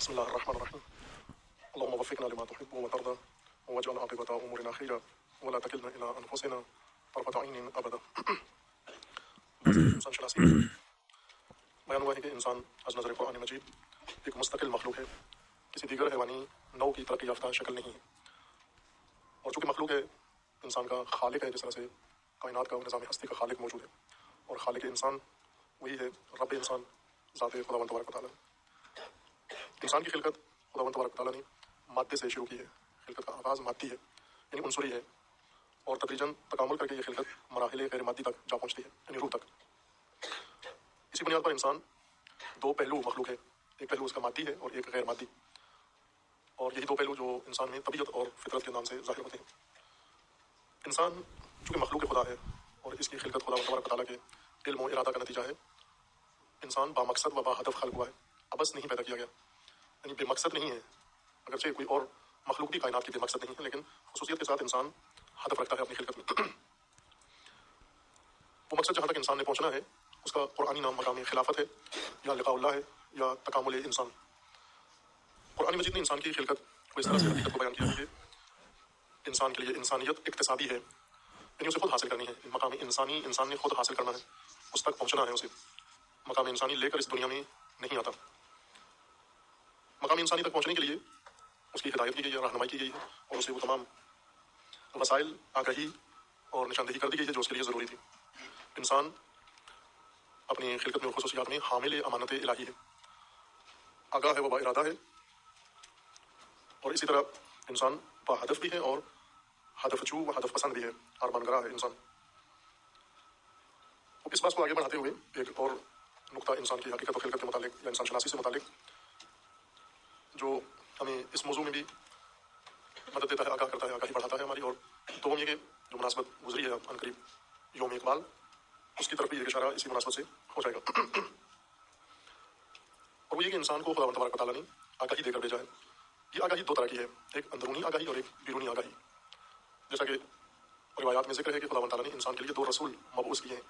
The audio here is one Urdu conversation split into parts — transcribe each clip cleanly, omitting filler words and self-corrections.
بسم الله الرحمن الرحيم. اللهم وفقنا لما تحب وترضى واجعل عاقبة أمورنا خيرا ولا تكلنا إلى أنفسنا طرفة عين أبدا. انسان شناسی بیان ہوا ہے کہ انسان از نظر قرآن مجید ایک مستقل مخلوق ہے، کسی دیگر حیوانی نوع کی ترقی یافتہ شکل نہیں ہے، اور چونکہ مخلوق ہے انسان کا خالق ہے، جس طرح سے کائنات کا نظام ہستی کا خالق موجود ہے، اور خالق انسان وہی ہے رب انسان ذات خداوند تبارک و تعالیٰ۔ انسان کی خلقت خداوند تبارک و تعالیٰ نے مادے سے شروع کی ہے، خلقت کا آغاز مادی ہے یعنی عنصری ہے، اور تدریجاً تکامل کر کے یہ خلقت مراحل غیر مادی تک جا پہنچتی ہے یعنی روح تک۔ اسی بنیاد پر انسان دو پہلو مخلوق ہے، ایک پہلو اس کا مادی ہے اور ایک غیر مادی، اور یہی دو پہلو جو انسان میں طبیعت اور فطرت کے نام سے ظاہر ہوتے ہیں۔ انسان چونکہ مخلوق خدا ہے اور اس کی خلقت خدا تبارک و تعالیٰ کے علم و ارادہ کا نتیجہ ہے، انسان با مقصد و با ہدف خلق ہوا ہے، عبث نہیں پیدا کیا گیا، یعنی بے مقصد نہیں ہے، اگرچہ کوئی اور مخلوق بھی کائنات کی بے مقصد نہیں ہے، لیکن خصوصیت کے ساتھ انسان ہدف رکھتا ہے اپنی خلقت میں۔ وہ مقصد جہاں تک انسان نے پہنچنا ہے اس کا قرآنی نام مقام خلافت ہے یا لقاء اللہ ہے یا تکامل انسان۔ قرآن مجید نے انسان کی خلقت کو اس طرح سے حقیقت کو بیان کیا ہے کہ انسان کے لیے انسانیت اکتسابی ہے، یعنی اسے خود حاصل کرنی ہے، مقام انسانی انسان نے خود حاصل کرنا ہے، اس تک پہنچنا ہے، اسے مقام انسانی لے کر اس دنیا میں نہیں آتا۔ مقام انسانی تک پہنچنے کے لیے اس کی ہدایت کی گئی ہے، رہنمائی کی گئی ہے، اور اسے وہ تمام وسائل آگاہی اور نشاندہی کر دی گئی ہے جو اس کے لیے ضروری تھی۔ انسان اپنی خلقت میں اور خصوصیات میں حامل امانت الہی ہے، آگاہ ہے، وہ با ارادہ ہے، اور اسی طرح انسان با ہدف بھی ہے اور ہدف جو و ہدف پسند بھی ہے، ارمان گراہ ہے انسان۔ اس بات کو آگے بڑھاتے ہوئے ایک اور نقطہ انسان کی حقیقت و خلقت کے متعلق یا انسان شناسی سے متعلق جو ہمیں اس موضوع میں بھی مدد دیتا ہے، آگاہ کرتا ہے، آگاہی بڑھاتا ہے ہماری، اور دوم یہ کہ جو مناسبت گزری ہے عن قریب یوم اقبال، اس کی طرف بھی ایک اشارہ اسی مناسبت سے ہو جائے گا۔ اور وہ یہ کہ انسان کو خداوند تبارک و تعالیٰ نے آگاہی دے کر بھیجا ہے۔ یہ آگاہی دو طرح کی ہے، ایک اندرونی آگاہی اور ایک بیرونی آگاہی۔ جیسا کہ روایات میں ذکر ہے کہ خداوند تعالیٰ نے انسان کے لیے دو رسول مبعوث کیے ہیں،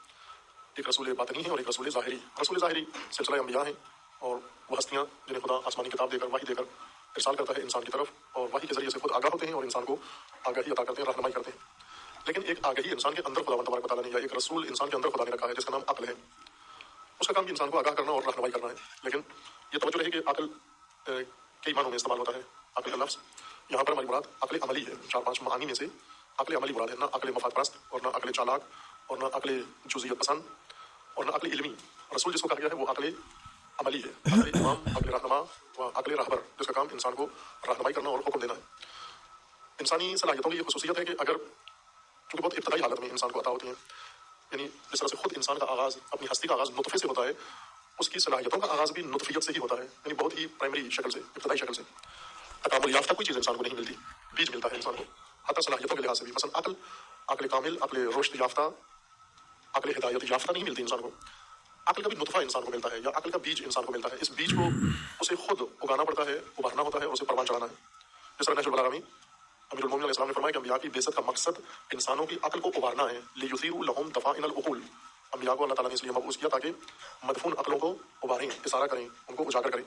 ایک رسول باطنی ہے اور ایک رسول ظاہری۔ رسول ظاہری سلسلہ انبیاء ہیں، اور وہ ہستیاں جنہیں خدا آسمانی کتاب دے کر وحی دے کر ارسال کرتا ہے انسان کی طرف، اور وحی کے ذریعے سے خود آگاہ ہوتے ہیں اور انسان کو آگاہی عطا کرتے ہیں، رہنمائی کرتے ہیں۔ لیکن ایک آگاہی انسان کے اندر خداوند تبارک و تعالیٰ نے، یا ایک رسول انسان کے اندر خدا نے رکھا ہے جس کا نام عقل ہے، اس کا کام بھی انسان کو آگاہ کرنا اور رہنمائی کرنا ہے۔ لیکن یہ توجہ رہے کہ عقل کئی معنوں میں استعمال ہوتا ہے۔ عقل کا لفظ یہاں پر ہماری مراد عقل عملی ہے، 4-5 معانی میں سے عقل عملی مراد ہے، نہ عقل مفاد پرست اور نہ عقل چالاک اور نہ عقل جزئیت پسند اور نہ عقل علمی۔ رسول جس کو کہا گیا ہے وہ عقل عملی ہے، عقل امام، عقل رہنما و عقل رہبر، جس کا کام انسان کو رہنمائی کرنا اور حکم دینا ہے۔ انسانی صلاحیتوں کی یہ خصوصیت ہے کہ اگر چونکہ بہت ابتدائی حالت میں انسان کو عطا ہوتی ہیں، یعنی جس طرح سے خود انسان کا آغاز، اپنی ہستی کا آغاز نطفے سے ہوتا ہے، اس کی صلاحیتوں کا آغاز بھی نطفیت سے ہی ہوتا ہے، یعنی بہت ہی پرائمری شکل سے، ابتدائی شکل سے۔ تکامل یافتہ کوئی چیز انسان کو نہیں ملتی، بیج ملتا ہے انسان کو، حتی صلاحیتوں کے لحاظ سے بھی۔ مثلا عقل کامل، عقل رشد یافتہ، عقل ہدایت یافتہ نہیں ملتی انسان کو۔ عقل کا بھی نطفہ انسان کو ملتا ہے، یا عقل کا بیج انسان کو ملتا ہے۔ اس بیج کو اسے خود اگانا پڑتا ہے، ابھارنا ہوتا ہے اور اسے پروان چڑھانا ہے۔ جس طرح نہج البلاغہ میں امیر المومنین علیہ السلام نے فرمایا کہ انبیاء کی بعثت کا مقصد انسانوں کی عقل کو ابھارنا ہے، لیثیروا لہم دفائن العقول۔ انبیاء کو اللہ تعالیٰ نے اس لیے مبعوث کیا تاکہ مدفون عقلوں کو ابھاریں، اثارہ کریں، ان کو اجاگر کریں۔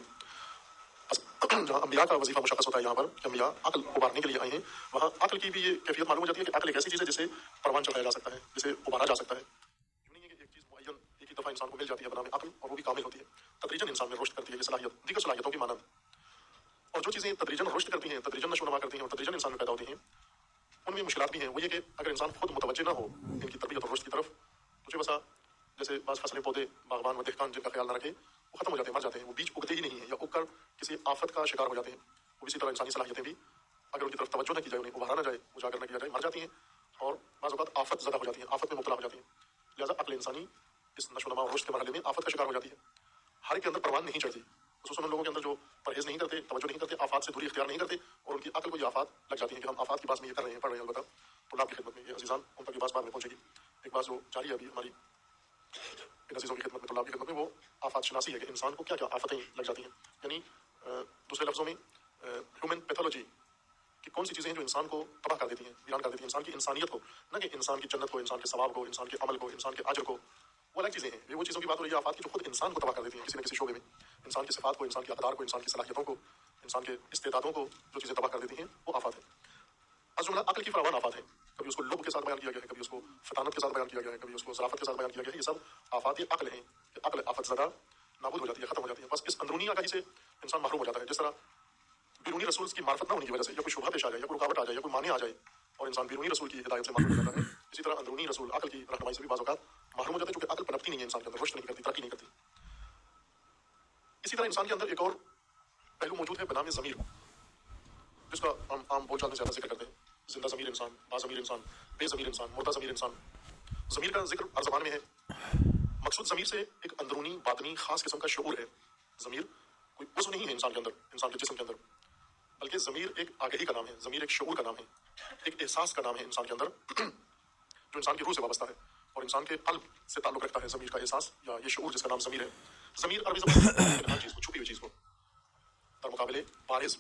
جہاں انبیاء کا وظیفہ مشخص ہوتا ہے یہاں پر کہ انبیاء عقل ابھارنے کے لیے آئے ہیں، وہاں عقل کی بھی یہ کیفیت معلوم ہو جاتی ہے کہ عقل ایک ایسی چیز ہے جسے پروان چڑھایا جا سکتا ہے، جسے ابھارا جا سکتا ہے۔ یوں نہیں ہے کہ ایک چیز معین ایک ہی دفعہ انسان کو مل جاتی ہے بنام عقل، اور وہ بھی کامل ہوتی ہے، تدریجاً انسان میں رشد کرتی ہے یہ صلاحیت دیگر صلاحیتوں کی مانند۔ اور جو چیزیں تدریجاً رشد کرتی ہیں، تدریجاً نشو و نما کرتی ہیں اور تدریجاً انسان میں پیدا ہوتی ہیں، ان میں مشکلات بھی ہیں۔ وہ یہ کہ اگر انسان خود متوجہ نہ ہو ان کی تربیت اور رشد کی طرف، تو بسا جیسے بعض فصلیں، پودے، باغبان و دہقان جن کا خیال نہ رکھے وہ ختم ہو جاتے ہیں، مر جاتے ہیں، وہ بیج اگتے ہی نہیں ہیں یا اگ کر کسی آفت کا شکار ہو جاتے ہیں۔ وہ اسی طرح انسانی صلاحیتیں بھی اگر ان کی طرف توجہ نہ کی جائے، انہیں ابھارا نہ جائے، اجاگر نہ کیا جائے، مر جاتی ہیں اور بعض اوقات آفت زدہ ہو جاتی ہیں، آفت میں مبتلا ہو جاتی ہیں۔ لہٰذا عقل انسانی اس نشو و نما اور رشد کے مرحلے میں آفت کا شکار ہو جاتی ہے۔ ہر ایک کے اندر پروان نہیں چڑھتی، خصوصاً ان لوگوں کے اندر جو پرہیز نہیں کرتے، توجہ نہیں کرتے، آفات سے دوری اختیار نہیں کرتے، اور ان کی عقل کو یہ آفات لگ جاتی ہیں کہ ہم آفات کی بات میں یہ کر رہے ہیں، پڑھ رہے ہیں۔ البتہ طلاب کی خدمت میں یہ عزیزان ان تک یہ بات بعد میں پہنچے گی۔ ایک بات جو جاری ہے ابھی ہماری ان عزیزوں کی خدمت میں، طلاب کی خدمت میں، وہ آفات شناسی ہے کہ انسان کو کیا کیا آفتیں لگ جاتی ہیں، یعنی دوسرے لفظوں میں ہیومن پیتھولوجی کہ کون سی چیزیں ہیں جو انسان کو تباہ کر دیتی ہیں، ویران کر دیتی ہیں، انسان کی انسانیت کو، نہ کہ انسان کی جنت کو، انسان کے ثواب کو، انسان کے عمل کو، انسان کے اجر کو، وہ الگ چیزیں ہیں. یہ وہ چیزوں کی بات ہو رہی ہے آفات کی جو خود انسان کو تباہ کر دیتی ہیں کسی نہ کسی شعبے میں. انسان کی صفات کو, انسان کی اقدار کو, انسان کی صلاحیتوں کو, انسان کے استعدادوں کو جو چیزیں تباہ کر دیتی ہیں وہ آفات ہیں. الجملہ عقل کی فراوان آفات ہیں. کبھی اس کو لب کے ساتھ بیان کیا گیا ہے, کبھی اس کو فطانت کے ساتھ بیان کیا گیا ہے, کبھی اس کو ظرافت کے ساتھ بیان کیا گیا ہے. یہ سب آفات عقل ہیں کہ عقل آفت زدہ نابود ہو جاتی ہے, ختم ہو جاتی ہے. بس اس اندرونی آگاہی سے انسان محروم ہو جاتا ہے. جس طرح بیرونی رسول کی معرفت نہ ہونے کی وجہ سے یا کوئی شبہہ پیش آ جائے یا کوئی رکاوٹ آ جائے یا کوئی مانع آ جائے اور انسان بیرونی رسول کی ہدایت سے محروم ہو جاتا ہے, اسی طرح اندرونی رسول عقل کی رہنمائی سے بھی بعض اوقات محروم ہو جاتا ہے, چونکہ عقل پنپتی نہیں ہے انسان کے اندر, رشد نہیں کرتی, ترقی نہیں کرتی. اسی طرح انسان کے اندر ایک اور پہلو موجود ہے بنام ضمیر, جس کا ہم عام بول چال میں زیادہ ذکر کرتے ہیں. زندہ ضمیر انسان, باضمیر انسان, بے ضمیر انسان, مردہ ضمیر انسان. ضمیر کا ذکر ہر زبان میں ہے. مقصود ضمیر سے ایک اندرونی باطنی خاص قسم کا شعور ہے. ضمیر کوئی عضو نہیں ہے انسان کے اندر, انسان کے جسم کے اندر, بلکہ ضمیر ایک آگہی کا نام ہے, ضمیر ایک شعور کا نام ہے, ایک احساس کا نام ہے انسان کے اندر جو انسان کی روح سے وابستہ ہے اور انسان کے قلب سے تعلق رکھتا ہے. ضمیر کا احساس یا یہ شعور جس کا نام ضمیر ہے. ضمیر عربی زبان میں پنہان چیز کو, چھپی ہوئی چیز کو, در مقابلے بارز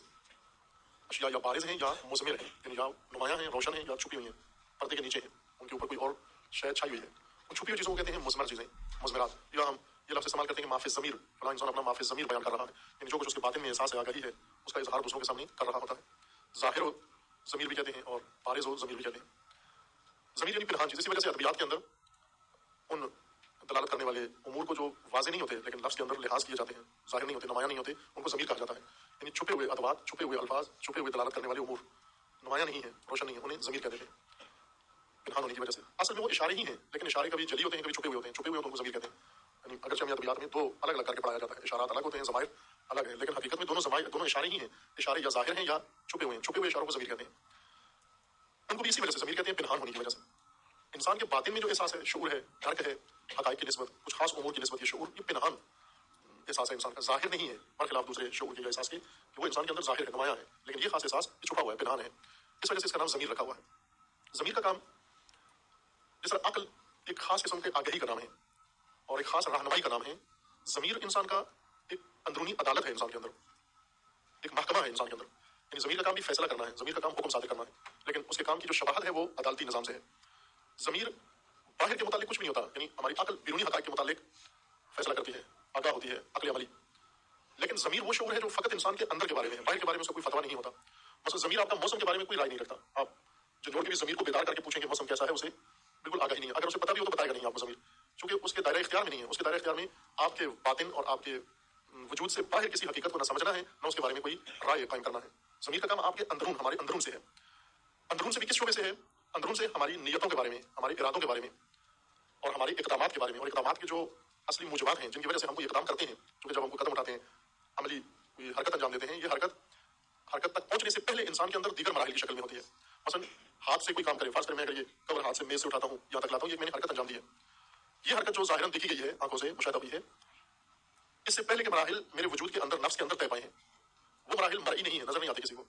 اشیاء یا بارز ہیں یا مضمر ہیں, یعنی یا نمایاں ہیں, روشن ہیں یا چھپی ہوئی ہیں, پردے کے نیچے ہیں, ان کے اوپر کوئی اور شے چھائی ہوئی ہے. ان چھپی ہوئی چیزوں کو کہتے ہیں مضمر چیزیں, مضمرات. یا ہم یہ لفظ استعمال کرتے ہیں کہ مافِ ضمیر, فلاں انسان اپنا مافِ ضمیر بیان کر رہا ہے, یعنی جو کچھ اس کے باطن میں احساس ہے, آگاہی ہے, اس کا اظہار دوسروں کے سامنے کر رہا ہوتا ہے. ظاہر و ضمیر بھی کہتے ہیں اور بارز و ضمیر بھی کہتے ہیں. ضمیر یعنی پنہان چیز. اسی وجہ سے ادبیات کے اندر ان دلالت کرنے والے امور کو جو واضح نہیں ہوتے لیکن لفظ کے اندر لحاظ کیے جاتے ہیں, ظاہر نہیں ہوتے, نمایاں نہیں ہوتے, ان کو ضمیر کہا جاتا ہے. یعنی چھپے ہوئے ادوات, چھپے ہوئے الفاظ, چھپے ہوئے دلالت کرنے والے امور نمایاں نہیں ہیں, روشن نہیں ہیں, انہیں ضمیر کہتے ہیں پنہان ہونے کی وجہ سے. اصل میں وہ اشارے ہی ہیں, لیکن اشارے کبھی جلی ہوتے ہیں, کبھی چھپے ہوئے ہوتے ہیں. چھپے ہوئے تو ان کو ضمیر کہتے ہیں. یعنی اگرچہ ہم ادبیات میں دو الگ الگ کر کے پڑھایا جاتا ہے, اشارات الگ ہوتے ہیں, ضمائر الگ ہے, لیکن حقیقت میں دونوں اشارے ہی ہیں. اشارے یا ظاہر ہیں یا چھپے ہوئے ہیں. چھپے ہوئے اشاروں کو ضمیر کہتے ہیں. ان کو بھی اسی وجہ سے ضمیر کہتے ہیں, پنہان ہونے کی وجہ سے. انسان کے باطن میں جو احساس ہے, شعور ہے, درک ہے, حقائق کی نسبت, کچھ خاص امور کی نسبت, یہ شعور, یہ پنہان احساس ہے انسان کا, ظاہر نہیں ہے, برخلاف دوسرے شعور کے احساس کے کہ وہ انسان کے اندر ظاہر ہے, نمایاں ہے, لیکن یہ خاص احساس یہ چھپا ہوا ہے, پنہان ہے. اس وجہ سے اس کا نام ضمیر رکھا ہوا ہے. ضمیر کا کام جس طرح عقل ایک خاص قسم کے آگہی کا نام ہے اور ایک خاص رہنمائی کا نام ہے, ضمیر انسان کا ایک اندرونی عدالت ہے انسان کے اندر, ایک محکمہ ہے انسان کے اندر. یعنی ضمیر کا کام بھی فیصلہ کرنا ہے, ضمیر کا کام حکم صادر کرنا ہے, لیکن اس کے کام کی جو شباہت ہے وہ عدالتی نظام سے ہے. ضمیر باہر کے متعلق کچھ بھی نہیں ہوتا, یعنی ہماری عقل بیرونی حقائق کے متعلق فیصلہ کرتی ہے, آگاہ ہوتی ہے, عقل عملی. لیکن ضمیر وہ شعور ہے جو فقط انسان کے اندر کے بارے میں ہے, باہر کے بارے میں اس کا کوئی فتویٰ نہیں ہوتا. مثلا ضمیر آپ کا موسم کے بارے میں کوئی رائے نہیں رکھتا. آپ جھنجھوڑ کے بھی ضمیر کو بیدار کر کے پوچھیں کہ موسم کیسا ہے, اسے بالکل آگاہی نہیں ہے. اگر اسے پتہ بھی ہو تو بتائے گا نہیں آپ کو ضمیر, چونکہ اس کے دائرہ اختیار میں نہیں ہے. اس کے دائرہ اختیار میں آپ کے باطن اور آپ کے وجود سے باہر کسی حقیقت کو نہ سمجھنا ہے, نہ اس کے بارے میں کوئی رائے قائم کرنا ہے. ضمیر کا کام آپ کے اندرون, ہمارے اندرون سے ہے. اندرون سے بھی کس شعبے سے ہے؟ اندرون سے ہماری نیتوں کے بارے میں, ہمارے ارادوں کے بارے میں اور ہمارے اقدامات کے بارے میں, اور اقدامات کے جو اصلی موجبات ہیں جن کی وجہ سے ہم کوئی اقدام کرتے ہیں, کیونکہ جب ہم کو قدم اٹھاتے ہیں, عملی کوئی حرکت انجام دیتے ہیں, یہ حرکت تک پہنچنے سے پہلے انسان کے اندر دیگر مراحل کی شکل میں ہوتی ہے. مثلا ہاتھ سے کوئی کام کرے, فرض کریں میں اگر یہ کور ہاتھ سے میز سے اٹھاتا ہوں, یہاں تک لاتا ہوں, یہ میں نے حرکت انجام دی ہے. یہ حرکت جو ظاہراً دیکھی گئی ہے, آنکھوں سے مشاہدہ ہوئی ہے, اس سے پہلے کے مراحل میرے وجود کے اندر, نفس کے اندر طے پائے ہیں. وہ مراحل مرئی نہیں ہے, نظر نہیں آتے کسی کو.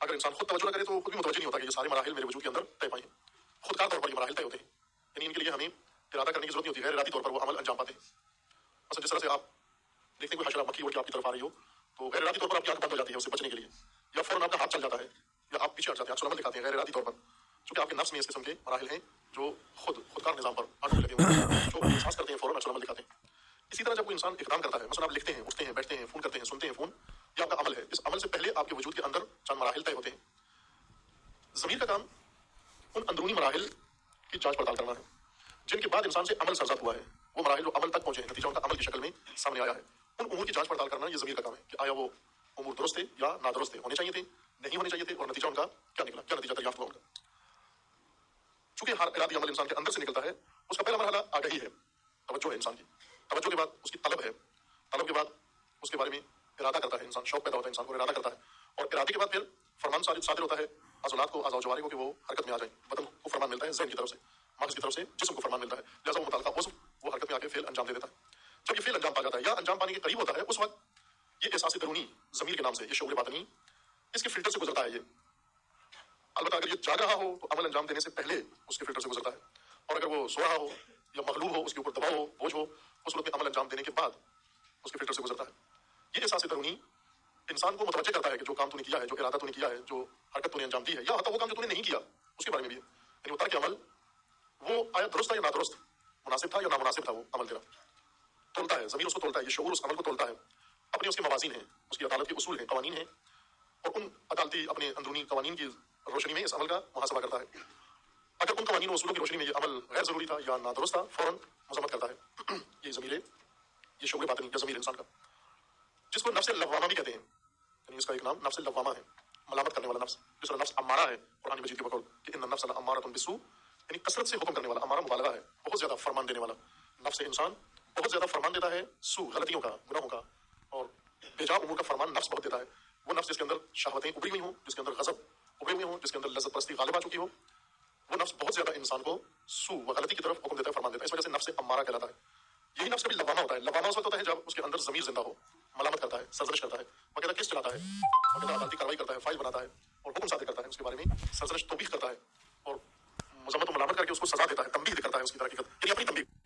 اگر انسان خود توجہ نہ کرے تو خود بھی متوجہ نہیں ہوتا کہ یہ سارے مراحل میرے وجود کے اندر طے پائے ہیں. خود کار طور پر یہ مراحل طے ہوتے ہیں, یعنی ان کے لیے ہمیں ارادہ کرنے کی ضرورت نہیں ہوتی, غیر ارادی طور پر وہ عمل انجام پاتے ہیں. مثلا جس طرح سے آپ دیکھتے ہیں کوئی حشرہ مکھی اڑ کے آپ کی طرف آ رہی ہو, تو غیر ارادی طور پر آپ کی آنکھ بند ہو جاتی ہے اس سے بچنے کے لیے, یا فوراً آپ کا ہاتھ چل جاتا ہے, یا آپ پیچھے ہٹ جاتے ہیں, آپ عمل دکھاتے ہیں غیر ارادی طور پر, چونکہ آپ کے نفس میں اس قسم کے مراحل ہیں جو خودکار نظام پر آٹو لگے ہوئے ہیں, جو احساس کرتے ہیں, فوراً عمل دکھاتے ہیں. اسی طرح جب کوئی انسان اقدام کرتا ہے, مثلا آپ لکھتے ہیں, اٹھتے ہیں, بیٹھتے ہیں, فون کرتے ہیں, سنتے ہیں فون, یہ آپ کا عمل ہے. اس عمل سے پہلے آپ کے وجود کے اندر چند مراحل طے ہوتے ہیں. ضمیر کا کام ان اندرونی مراحل کی جانچ پڑتال کرنا ہے جن کے بعد انسان سے عمل سرزاد ہوا ہے. وہ مراحل جو عمل تک پہنچے ہیں, نتیجہ ان کا عمل کی شکل میں سامنے آیا ہے, ان امور کی جانچ پڑتال کرنا یہ ضمیر کا کام ہے کہ آیا وہ امور درست تھے یا نادرست تھے, ہونے چاہیے تھے, نہیں ہونے چاہیے تھے, اور نتیجہ ان کا کیا نکلا, کیا نتیجہ دریافت ہوا ان کا. چونکہ ہر ارادی عمل انسان کے اندر سے نکلتا ہے, اس کا پہلا مرحلہ آگاہی ہے, توجہ ہے انسان کی. توجہ کے بعد اس کی طلب ہے, طلب کے بعد اس کے بارے میں ارادہ کرتا ہے انسان, شوق پیدا ہوتا ہے انسان کو, ارادہ کرتا ہے, اور ارادے کے بعد پھر فرمان صادر ہوتا ہے عضلات کو, اعضاء و جوارح کو, کہ وہ حرکت میں آ جائیں. بدن کو فرمان ملتا ہے ذہن کی طرف سے, مغز کی طرف سے جسم کو فرمان ملتا ہے, لہٰذا وہ متعلقہ عضو وہ حرکت میں آ کے فعل انجام دے دیتا ہے. جب یہ فعل انجام پا جاتا ہے یا انجام پانے کے قریب ہوتا ہے, اس وقت یہ احساس درونی ضمیر کے نام سے, یہ شعور باطنی, اس کے فلٹر سے گزرتا ہے. یہ البتہ اگر یہ جاگ رہا ہو تو عمل انجام دینے سے پہلے اس کے فلٹر سے گزرتا ہے, اور اگر وہ سو رہا ہو یا مغلوب ہو, اس کے اوپر دباؤ ہو, بوجھ ہو, اس وقت میں عمل انجام دینے کے بعد اس کے فلٹر سے گزرتا ہے. یہ احساس درونی انسان کو متوجہ کرتا ہے کہ جو کام تو نے کیا ہے, جو ارادہ تو نے کیا ہے, جو حرکت تو نے انجام دی ہے, یا حتی وہ کام جو تو نے نہیں کیا اس کے بارے میں بھی ہے. یعنی وہ ترک عمل وہ آیا درست ہے یا نادرست, مناسب تھا یا نامناسب تھا وہ عمل تیرا. تولتا ہے, ضمیر اس کو تولتا ہے, یہ شعور اس عمل کو تولتا ہے. اپنے اس کے موازین ہیں, اس کی عدالت کے اصول ہیں, قوانین ہیں, اور ان عدالتی اپنے اندرونی قوانین کی روشنی میں اس عمل کا محاسبہ کرتا ہے. اگر ان قوانین و اصولوں کی روشنی میں یہ عمل غیر ضروری تھا یا نادرست تھا, فوراً مذمت کرتا ہے. یہ ضمیر, یہ شعور باطنی یا ضمیر انسان کا, جس کو نفس لوامہ بھی کہتے ہیں, یعنی اس کا ایک نام نفس لوامہ ہے, ملامت کرنے والا نفس. جس طرح نفس امارہ ہے قرآن مجید کے بقول کہ ان النفس لامارۃ بالسوء, یعنی کثرت سے حکم کرنے والا. امارہ مبالغہ ہے, بہت زیادہ فرمان دینے والا. نفس انسان بہت زیادہ فرمان دیتا ہے سو, غلطیوں کا, گناہوں کا, اور بے جا امور کا فرمان نفس بہت دیتا ہے. وہ نفس جس کے اندر شہوتیں ابری ہوئی ہوں, جس کے اندر غضب ابرے ہوئے ہوں, جس کے اندر لذت پرستی غالب آ چکی ہو, وہ نفس بہت زیادہ انسان کو سو و غلطی کی طرف حکم دیتا ہے, فرمان دیتا ہے. اس وجہ سے نفس امارہ کہلاتا ہے. یہی نفس کبھی لوامہ ہوتا ہے. لوامہ اس وقت ہوتا ہے جب اس کے اندر ضمیر زندہ ہو, ملامت کرتا ہے, سرزنش کرتا ہے, باقاعدہ کیس چلاتا ہے, باقاعدہ عدالتی کارروائی کرتا ہے, فائل بناتا ہے اور حکم صادر کرتا ہے, اس کے بارے میں سرزنش توبیخ کرتا ہے اور مذمت و ملامت کر کے اس کو سزا دیتا ہے, تنبیہ کرتا ہے اس کی طرح کی, یعنی اپنی تنبیہ